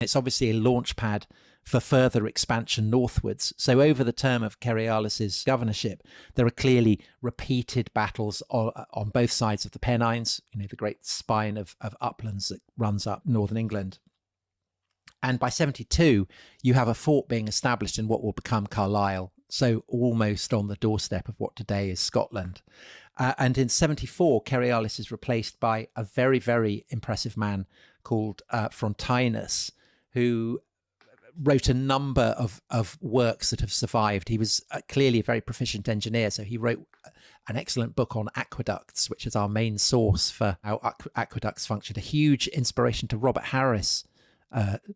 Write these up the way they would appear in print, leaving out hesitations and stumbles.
It's obviously a launch pad for further expansion northwards. So over the term of Cerealis's governorship, there are clearly repeated battles on both sides of the Pennines, the great spine of uplands that runs up northern England. And by 72, you have a fort being established in what will become Carlisle, so almost on the doorstep of what today is Scotland. And in 74, Cerealis is replaced by a very, very impressive man called Frontinus, who wrote a number of works that have survived. He was clearly a very proficient engineer, so he wrote an excellent book on aqueducts, which is our main source for how aqueducts function. A huge inspiration to Robert Harris,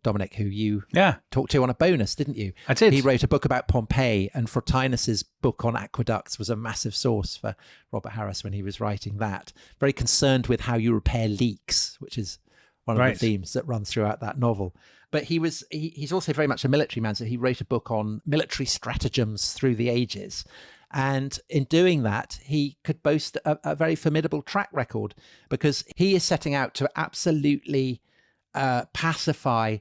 Dominic, who you talked to on a bonus, didn't you? I did. He wrote a book about Pompeii, and Frontinus's book on aqueducts was a massive source for Robert Harris when he was writing that. Very concerned with how you repair leaks, which is one of the themes that runs throughout that novel. But he's also very much a military man, so he wrote a book on military stratagems through the ages. And in doing that, he could boast a very formidable track record, because he is setting out to absolutely pacify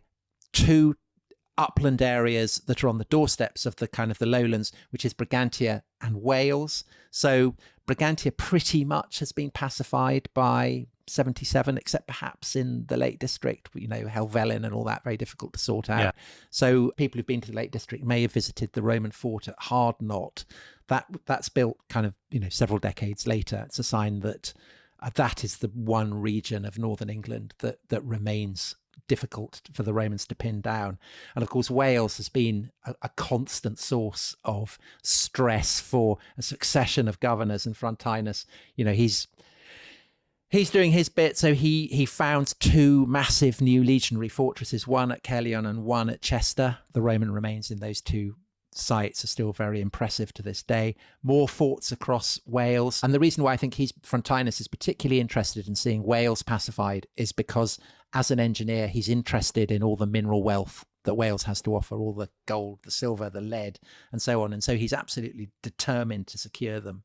two upland areas that are on the doorsteps of the kind of the lowlands, which is Brigantia and Wales. So Brigantia pretty much has been pacified by 77, except perhaps in the Lake District, Helvellyn and all that, very difficult to sort out. Yeah. So people who've been to the Lake District may have visited the Roman fort at Hardknott. That's built kind of, several decades later. It's a sign that that is the one region of northern England that remains difficult for the Romans to pin down. And of course, Wales has been a constant source of stress for a succession of governors, and Frontinus, he's doing his bit. So he founds two massive new legionary fortresses, one at Caerleon and one at Chester. The Roman remains in those two sites are still very impressive to this day. More forts across Wales. And the reason why I think Frontinus is particularly interested in seeing Wales pacified is because as an engineer, he's interested in all the mineral wealth that Wales has to offer, all the gold, the silver, the lead, and so on. And so he's absolutely determined to secure them.